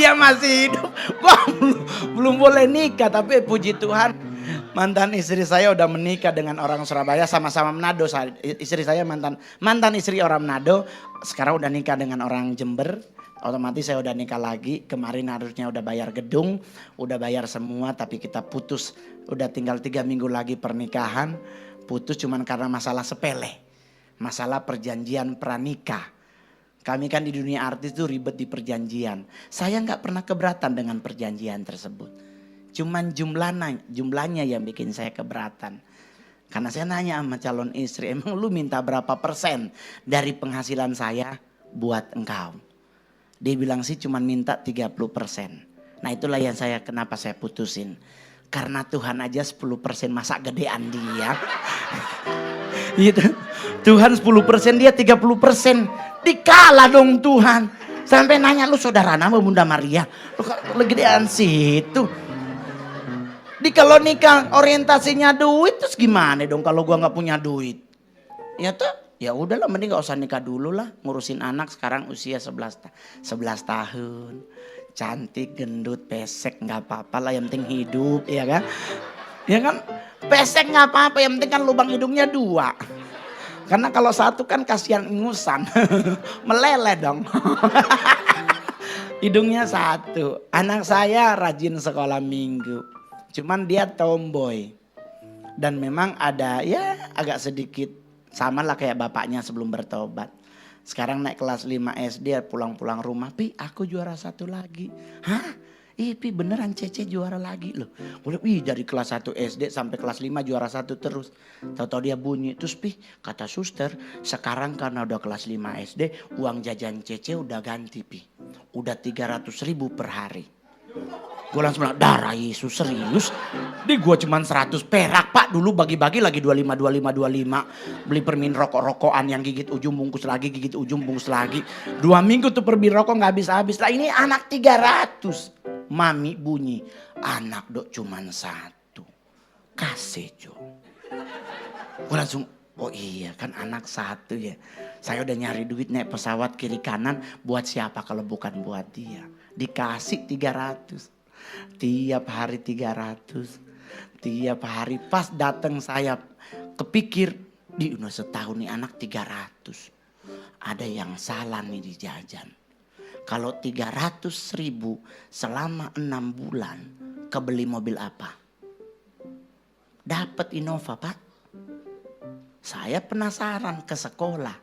dia masih hidup. Gua belum boleh nikah, tapi puji Tuhan mantan istri saya udah menikah dengan orang Surabaya, sama-sama Manado. Istri saya mantan istri orang Manado, sekarang udah nikah dengan orang Jember. Otomatis saya udah nikah lagi. Kemarin harusnya udah bayar gedung, udah bayar semua, tapi kita putus. Udah tinggal 3 minggu lagi pernikahan. Putus cuman karena masalah sepele. Masalah perjanjian pranikah. Kami kan di dunia artis tuh ribet di perjanjian. Saya nggak pernah keberatan dengan perjanjian tersebut. Cuman jumlahnya yang bikin saya keberatan. Karena saya nanya sama calon istri, emang lu minta berapa persen dari penghasilan saya buat engkau? Dia bilang sih cuman minta 30%. Nah itulah yang kenapa saya putusin. Karena Tuhan aja 10%, masa gedean dia. Gitu. Tuhan 10%, dia 30%. Dikalah dong Tuhan. Sampai nanya, lu saudara nama Bunda Maria? Lu gedean situ. Kalau nikah orientasinya duit, terus gimana dong kalau gua nggak punya duit? Ya tuh, ya udahlah mending gak usah nikah dulu lah. Ngurusin anak sekarang usia 11 tahun. Cantik, gendut, pesek nggak apa-apa lah, yang penting hidup, ya kan? Ya kan? Pesek nggak apa-apa, yang penting kan lubang hidungnya 2. Karena kalau 1 kan kasihan ingusan. Meleleh dong. Hidungnya 1. Anak saya rajin sekolah minggu. Cuman dia tomboy. Dan memang ada ya agak sedikit sama lah kayak bapaknya sebelum bertobat. Sekarang naik kelas 5 SD, pulang-pulang rumah, Pi aku juara 1 lagi. Hah? Pi beneran Cece juara lagi loh. Ih dari kelas 1 SD sampai kelas 5 juara 1 terus. Tahu-tahu dia bunyi. Terus Pi kata suster, sekarang karena udah kelas 5 SD, uang jajan Cece udah ganti Pi. Udah 300.000 per hari. Gue langsung bilang, darah Yesus serius? Di gue cuman 100 perak Pak, dulu bagi-bagi lagi 25. Beli permin rokok-rokokan yang gigit ujung bungkus lagi, gigit ujung bungkus lagi. 2 minggu tuh permin rokok gak habis-habis. Lah ini anak 300. Mami bunyi, anak dok cuman 1. Kasih Jo. Gue langsung, oh iya kan anak 1 ya. Saya udah nyari duit naik pesawat kiri kanan, buat siapa kalau bukan buat dia. Dikasih 300. Tiap hari 300. Tiap hari pas datang saya kepikir, di udah setahun nih anak 300. Ada yang salah nih di jajan. Kalau 300.000 selama 6 bulan, kebeli mobil apa? Dapat Innova Pak. Saya penasaran ke sekolah.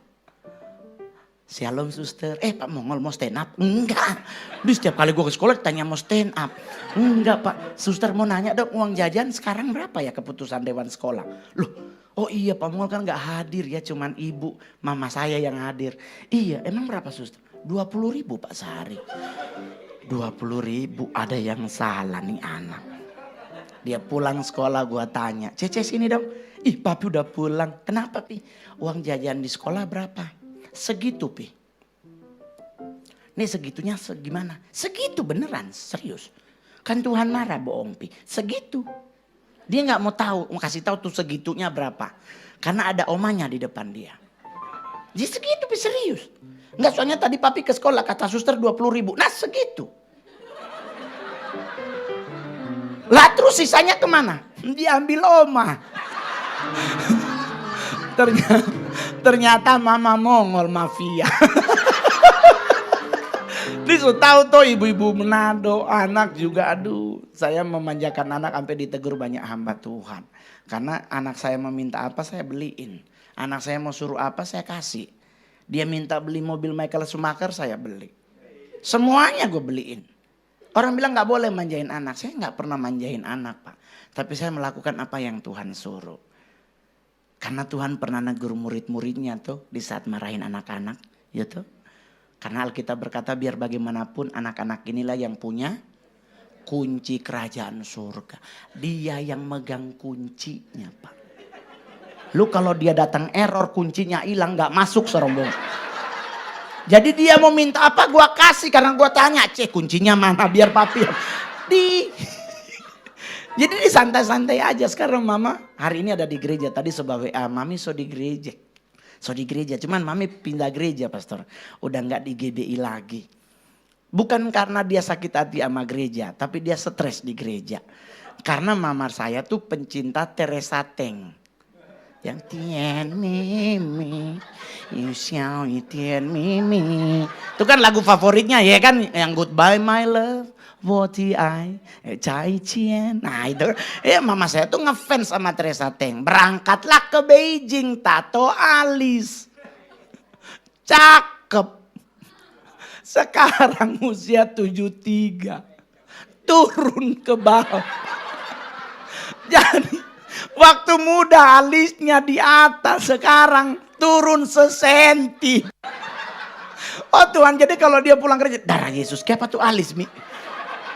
Shalom suster, Pak Mongol mau stand up? Enggak. Di setiap kali gue ke sekolah ditanya mau stand up. Enggak Pak, suster mau nanya dong uang jajan sekarang berapa ya keputusan dewan sekolah? Loh, oh iya Pak Mongol kan gak hadir ya, cuman ibu, mama saya yang hadir. Iya, emang berapa suster? 20.000 Pak sehari. 20.000, ada yang salah nih anak. Dia pulang sekolah gue tanya, Cece sini dong. Ih papi udah pulang, kenapa Pi? Uang jajan di sekolah berapa? Segitu Pi. Nih segitunya gimana? Segitu beneran, serius. Kan Tuhan marah bohong Pi, segitu. Dia gak mau tahu, mau kasih tahu tuh segitunya berapa. Karena ada omanya di depan dia. Jadi segitu Pi, serius. Enggak, soalnya tadi papi ke sekolah kata suster 20.000. Nah segitu. Lah terus sisanya kemana? Diambil oma. Ternyata mama Mongol mafia. Disuruh tahu tuh ibu-ibu Manado, anak juga aduh. Saya memanjakan anak sampai ditegur banyak hamba Tuhan. Karena anak saya meminta apa saya beliin. Anak saya mau suruh apa saya kasih. Dia minta beli mobil Michael Schumacher, saya beli. Semuanya gue beliin. Orang bilang gak boleh manjain anak. Saya gak pernah manjain anak Pak. Tapi saya melakukan apa yang Tuhan suruh. Karena Tuhan pernah negur murid-muridnya tuh di saat marahin anak-anak. Ya tuh. Karena Alkitab berkata biar bagaimanapun anak-anak inilah yang punya kunci kerajaan surga. Dia yang megang kuncinya Pak. Lu kalau dia datang error kuncinya hilang gak masuk serombongan. Jadi dia mau minta apa gua kasih karena gua tanya, "Cek kuncinya mana biar papi." Jadi di santai-santai aja sekarang mama. Hari ini ada di gereja, tadi sebab WA, "Mami so di gereja." So di gereja, cuman mami pindah gereja pastor. Udah gak di GBI lagi. Bukan karena dia sakit hati sama gereja, tapi dia stres di gereja. Karena mama saya tuh pencinta Teresa Teng. Yang Tien Mimi, you shall Tien Mimi. Itu kan lagu favoritnya ya kan, yang Goodbye My Love, What I, Chai Chien. Nah itu, mama saya tuh ngefans sama Teresa Teng. Berangkatlah ke Beijing, tato alis. Cakep. Sekarang usia 73. Turun ke bawah. Jadi waktu muda alisnya di atas, sekarang turun sesenti. Oh Tuhan, jadi kalau dia pulang kerja, darah Yesus, siapa tuh alis Mi?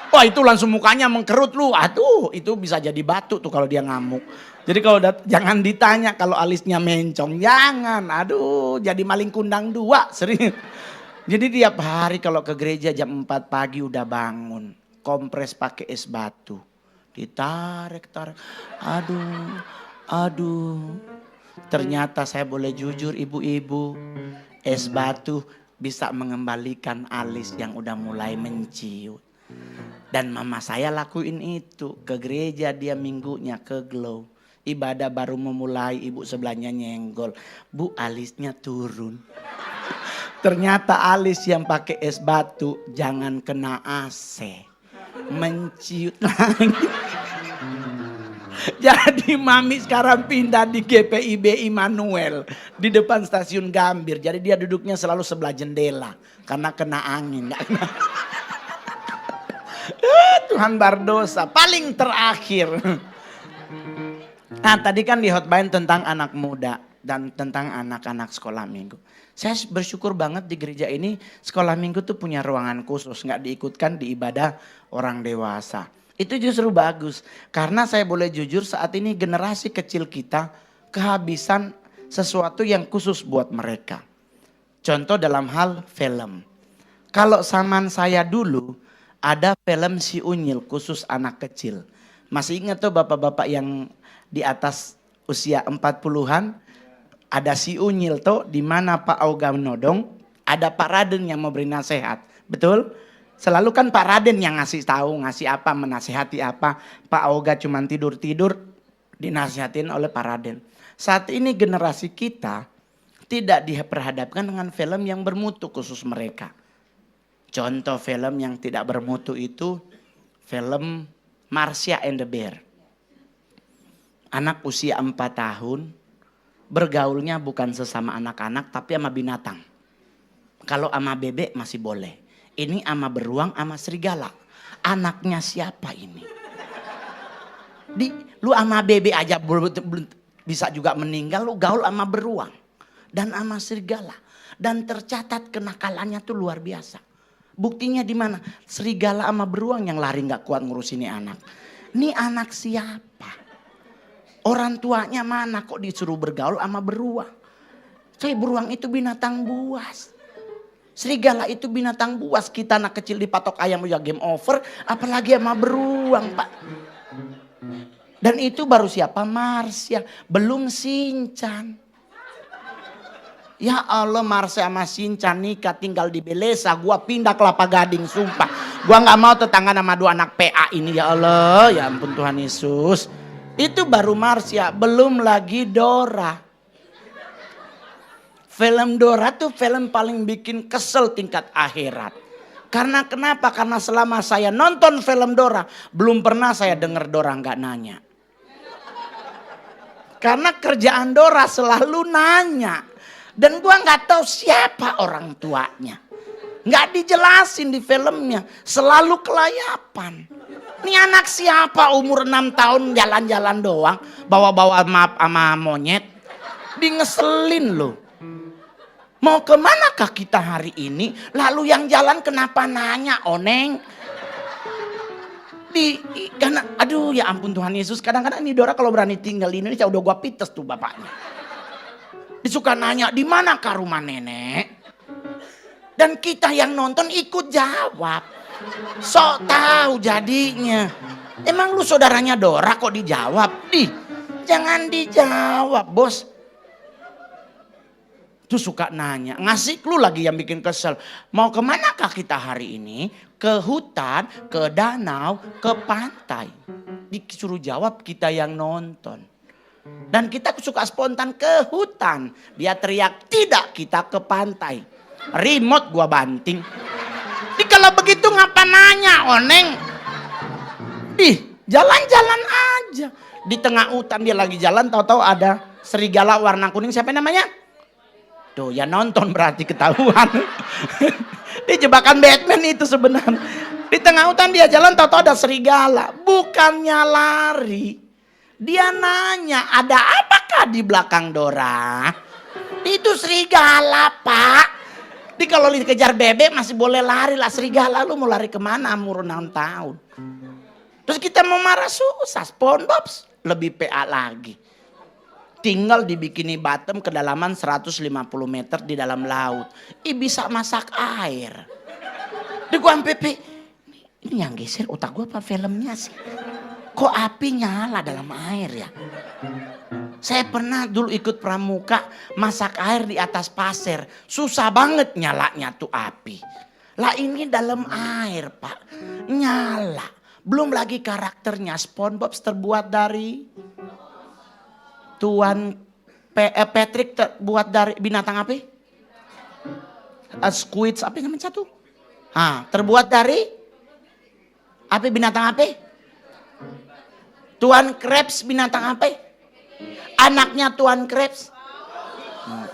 Wah itu langsung mukanya mengkerut lu. Aduh itu bisa jadi batu tuh kalau dia ngamuk. Jadi kalau jangan ditanya kalau alisnya mencong. Jangan. Aduh jadi maling kundang dua sering. Jadi tiap hari kalau ke gereja jam 4 pagi udah bangun. Kompres pakai es batu. Ditarik. Aduh. Ternyata saya boleh jujur ibu-ibu. Es batu bisa mengembalikan alis yang udah mulai menciut. Dan mama saya lakuin itu. Ke gereja dia minggunya ke Glow. Ibadah baru memulai, ibu sebelahnya nyenggol. Bu alisnya turun. Ternyata alis yang pakai es batu jangan kena AC. Menciut lagi. Jadi mami sekarang pindah di GPIB Immanuel. Di depan stasiun Gambir. Jadi dia duduknya selalu sebelah jendela. Karena kena angin. Gak kena. Tuhan berdosa. Paling terakhir. Nah tadi kan di hotline tentang anak muda. Dan tentang anak-anak sekolah minggu. Saya bersyukur banget di gereja ini sekolah minggu tuh punya ruangan khusus. Nggak diikutkan di ibadah orang dewasa. Itu justru bagus. Karena saya boleh jujur saat ini generasi kecil kita kehabisan sesuatu yang khusus buat mereka. Contoh dalam hal film. Kalau zaman saya dulu ada film Si Unyil khusus anak kecil. Masih ingat tuh bapak-bapak yang di atas usia 40-an? Ada Si Unyil tuh di mana Pak Auga menodong, ada Pak Raden yang memberi nasihat. Betul? Selalu kan Pak Raden yang ngasih tahu, ngasih apa, menasihati apa. Pak Auga cuma tidur-tidur dinasihatin oleh Pak Raden. Saat ini generasi kita tidak diperhadapkan dengan film yang bermutu khusus mereka. Contoh film yang tidak bermutu itu film Marsha and the Bear. Anak usia 4 tahun bergaulnya bukan sesama anak-anak tapi sama binatang. Kalau sama bebek masih boleh. Ini sama beruang sama serigala. Anaknya siapa ini? Lu sama bebek aja bisa juga meninggal, lu gaul sama beruang. Dan sama serigala. Dan tercatat kenakalannya tuh luar biasa. Buktinya di mana? Serigala sama beruang yang lari gak kuat ngurusin ini anak. Ini anak siapa? Orang tuanya mana kok disuruh bergaul sama beruang. Saya beruang itu binatang buas. Serigala itu binatang buas. Kita anak kecil dipatok ayam ya game over. Apalagi sama beruang Pak. Dan itu baru siapa? Marsha. Belum Shinchan. Ya Allah Marsha sama Shinchan nikah tinggal di Belesa. Gua pindah Kelapa Gading sumpah. Gua gak mau tetangga sama 2 anak PA ini ya Allah. Ya ampun Tuhan Yesus. Itu baru Marsha, belum lagi Dora. Film Dora tuh film paling bikin kesel tingkat akhirat. Karena kenapa? Karena selama saya nonton film Dora, belum pernah saya dengar Dora nggak nanya. Karena kerjaan Dora selalu nanya. Dan gua nggak tahu siapa orang tuanya. Nggak dijelasin di filmnya, selalu kelayapan. Ini anak siapa umur 6 tahun jalan-jalan doang. Bawa-bawa map sama monyet. Dingeselin loh. Mau kemanakah kita hari ini? Lalu yang jalan kenapa nanya oneng? Karena aduh ya ampun Tuhan Yesus. Kadang-kadang ini Dora kalau berani tinggal di Indonesia udah gua pites tuh bapaknya. Disuka nanya di manakah rumah nenek? Dan kita yang nonton ikut jawab. Sok tahu jadinya. Emang lu saudaranya Dora kok dijawab? Jangan dijawab bos. Tuh suka nanya, ngasih clue lagi yang bikin kesel. Mau kemanakah kita hari ini? Ke hutan, ke danau, ke pantai. Disuruh jawab, kita yang nonton. Dan kita suka spontan ke hutan. Dia teriak, tidak, kita ke pantai. Remote gua banting. Kalau begitu ngapa nanya, Oneng? Jalan-jalan aja. Di tengah hutan dia lagi jalan, tahu-tahu ada serigala warna kuning. Siapa namanya? Tuh ya nonton berarti ketahuan. Di jebakan Batman itu sebenarnya. Di tengah hutan dia jalan, tahu-tahu ada serigala. Bukannya lari. Dia nanya, ada apakah di belakang Dora? Itu serigala, Pak. Jadi kalau dikejar bebek masih boleh lari lah. Serigala lu mau lari kemana umur 6 tahun. Terus kita mau marah susah. SpongeBob lebih PA lagi. Tinggal di Bikini Bottom kedalaman 150 meter di dalam laut. Bisa masak air. Di gua sampai ini yang geser otak gua apa filmnya sih? Kok api nyala dalam air ya? Saya pernah dulu ikut pramuka masak air di atas pasir. Susah banget nyalanya tuh api. Lah ini dalam air, Pak. Nyala. Belum lagi karakternya SpongeBob terbuat dari Tuan Patrick terbuat dari binatang apa? Squid apa namanya satu? Terbuat dari apa binatang apa? Tuan Krabs binatang apa? Anaknya Tuan Krabs.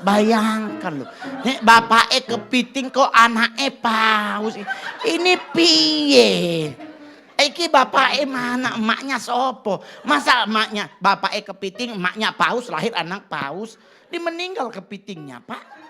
Bayangkan loh. Nek bapaknya kepiting kok anaknya paus. Ini piye? Iki bapaknya mana, emaknya sopo? Masa emaknya bapaknya kepiting, emaknya paus, lahir anak paus. Dia meninggal kepitingnya, Pak.